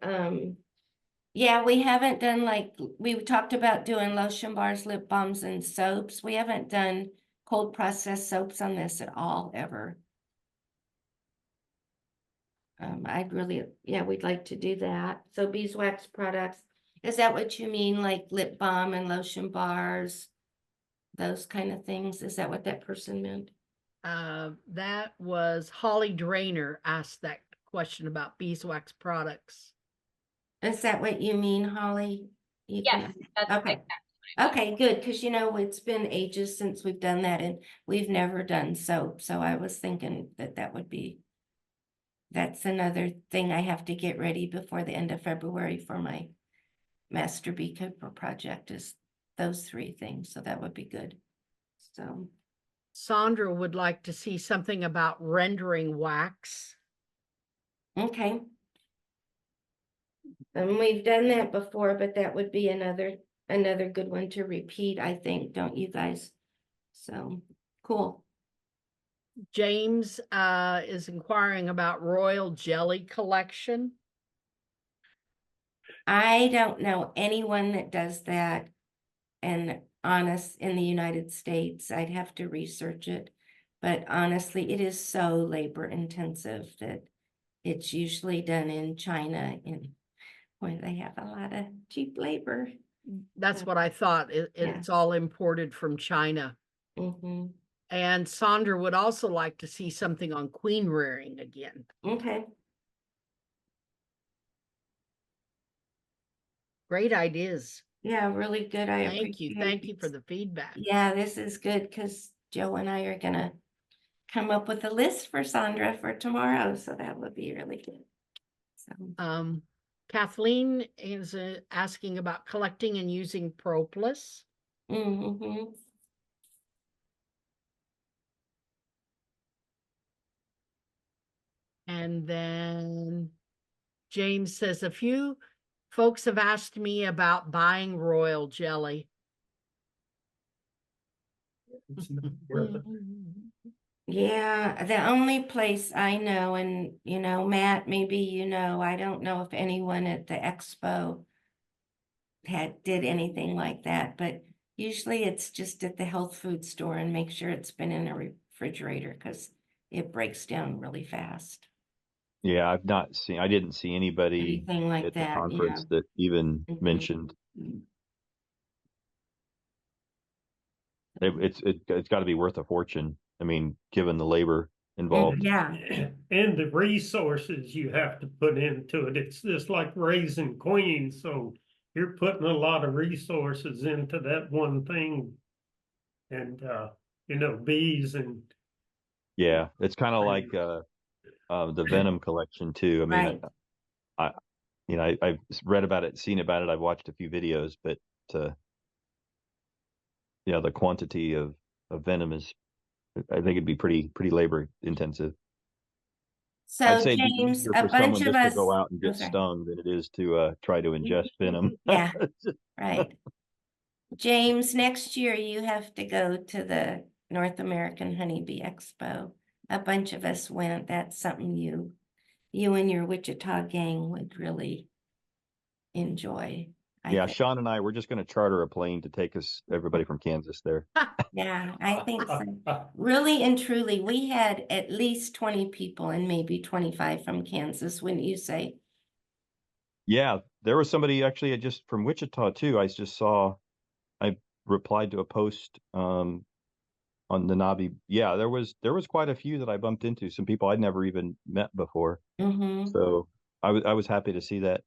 yeah, we haven't done like, we talked about doing lotion bars, lip balms, and soaps. We haven't done cold processed soaps on this at all, ever. We'd like to do that. So beeswax products, is that what you mean? Like lip balm and lotion bars? Those kind of things? Is that what that person meant? That was Holly Drainer asked that question about beeswax products. Is that what you mean, Holly? Yes, that's okay. Okay, good, because it's been ages since we've done that, and we've never done soap. So I was thinking that's another thing I have to get ready before the end of February for my Master Beekeeper project, is those three things. So that would be good. So Sandra would like to see something about rendering wax. okay. And we've done that before, but that would be another good one to repeat, I think, don't you guys? So cool. James is inquiring about royal jelly collection. I don't know anyone that does that, and in the United States. I'd have to research it, but honestly, it is so labor intensive that it's usually done in China, where they have a lot of cheap labor. That's what I thought. It's all imported from China. Mm-hmm. And Sandra would also like to see something on queen rearing again. Okay. Great ideas. Yeah, really good. Thank you for the feedback. Yeah, this is good because Joe and I are gonna come up with a list for Sandra for tomorrow, so that would be really good. So Kathleen is asking about collecting and using propolis. mm-hmm. And then James says, a few folks have asked me about buying royal jelly. Yeah, the only place I know, and Matt, maybe I don't know if anyone at the expo did anything like that, but usually it's just at the health food store, and make sure it's been in a refrigerator because it breaks down really fast. Yeah, I didn't see anybody Anything like at the that, conference that even Mhm. mentioned. It's got to be worth a fortune. I mean, given the labor involved. Yeah. And the resources you have to put into it. It's just like raising queens. So you're putting a lot of resources into that one thing. And, bees and Yeah, it's kind of like the Venom collection too. I mean, Right. I've read about it, seen about it. I've watched a few videos, but uh, the quantity of venom is, I think it'd be pretty labor intensive. I'd So say it'd be James, easier a for bunch someone of just to us, go out and oh, get sorry. stung than it is to try to ingest venom. Yeah. Right. James, next year you have to go to the North American Honeybee Expo. A bunch of us went. That's something you and your Wichita gang would really enjoy. I Yeah, think. Sean and I, we're just going to charter a plane to take everybody from Kansas there. Yeah, I think so. Really and truly, we had at least 20 people and maybe 25 from Kansas, wouldn't you say? Yeah, there was somebody actually just from Wichita too. I just saw, I replied to a post on the Nabi. Yeah, there was quite a few that I bumped into, some people I'd never even met before. Mm-hmm. So I was happy to see that.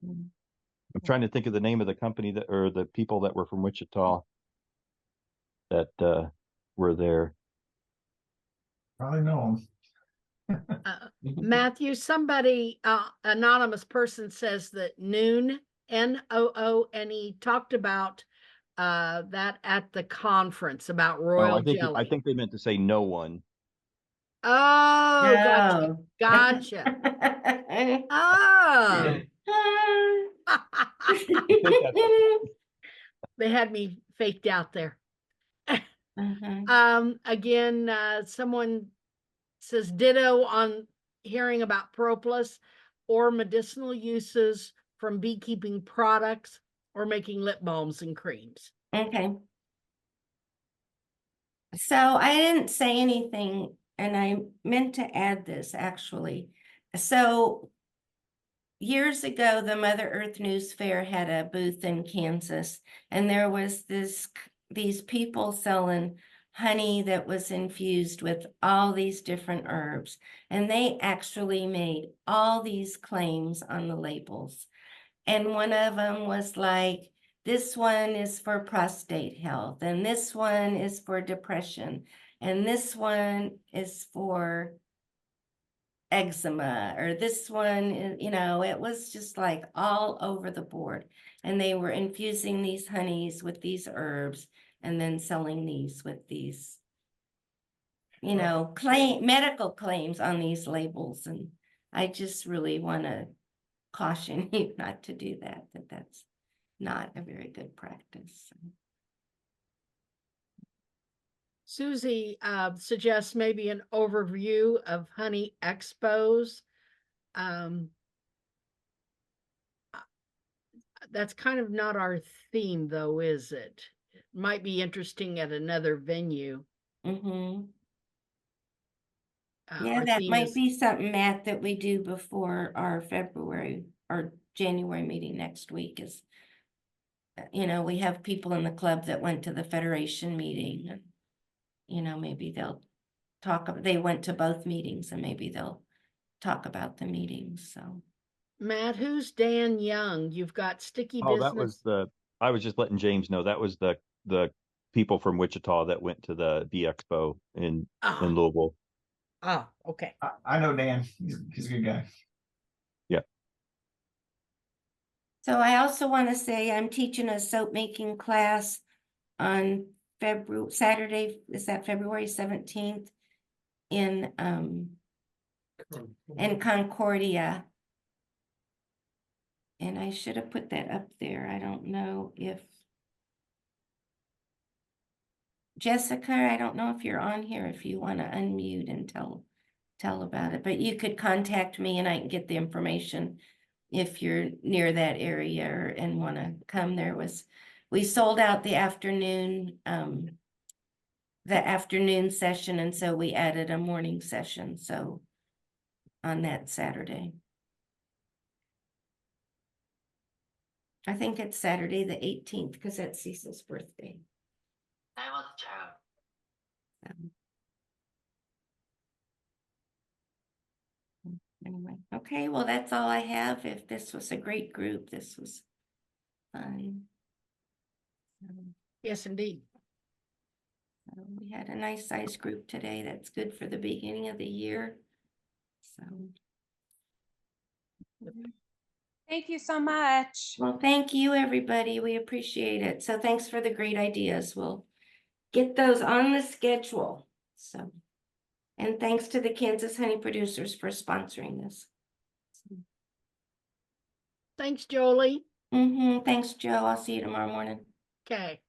I'm trying to think of the name of the company that, or the people that were from Wichita that were there. Probably know them. Matthew, somebody, anonymous person says that Noon, Noone, talked about that at the conference about Oh, royal I jelly. think they meant to say no one. Oh, gotcha. No. Gotcha. Oh. I think that's They had me faked out there. Mhm. Again, someone says ditto on hearing about propolis or medicinal uses from beekeeping products or making lip balms and creams. Okay. So I didn't say anything, and I meant to add this actually. So years ago, the Mother Earth News Fair had a booth in Kansas, and there was these people selling honey that was infused with all these different herbs, and they actually made all these claims on the labels. And one of them was like, this one is for prostate health, and this one is for depression, and this one is for eczema, or this one is, it was just like all over the board. And they were infusing these honeys with these herbs and then selling these with these, medical claims on these labels. And I just really want to caution you not to do that, that's not a very good practice. Susie suggests maybe an overview of honey expos. That's kind of not our theme, though, is it? It might be interesting at another venue. Mm-hmm. Yeah, Our that theme might is be something, Matt, that we do before our February or January meeting next week is, we have people in the club that went to the Federation meeting and, maybe they'll they went to both meetings and maybe they'll talk about the meetings, so. Matt. Who's Dan Young? You've got Sticky Oh, that was Business. I was just letting James know that was the people from Wichita that went to the Bee Expo in Oh, Louisville. Okay. I know Dan. He's a good guy. Yeah. So I also want to say I'm teaching a soap making class on Saturday, is that February 17th in Concordia. And I should have put that up there. I don't know if Jessica, I don't know if you're on here, if you want to unmute and tell about it, but you could contact me and I can get the information if you're near that area and want to come. We sold out the afternoon session, and so we added a morning session, so on that Saturday. I think it's Saturday the 18th because that's Cecil's birthday. Anyway, okay, well, that's all I have. If this was a great group, this was fun. Yes, indeed. So we had a nice sized group today. That's good for the beginning of the year. So, Thank you so much. well, thank you, everybody. We appreciate it. So thanks for the great ideas. We'll get those on the schedule. So, and thanks to the Kansas Honey Producers for sponsoring this. Thanks, Jolie. Thanks, Joe. I'll see you tomorrow morning. Okay.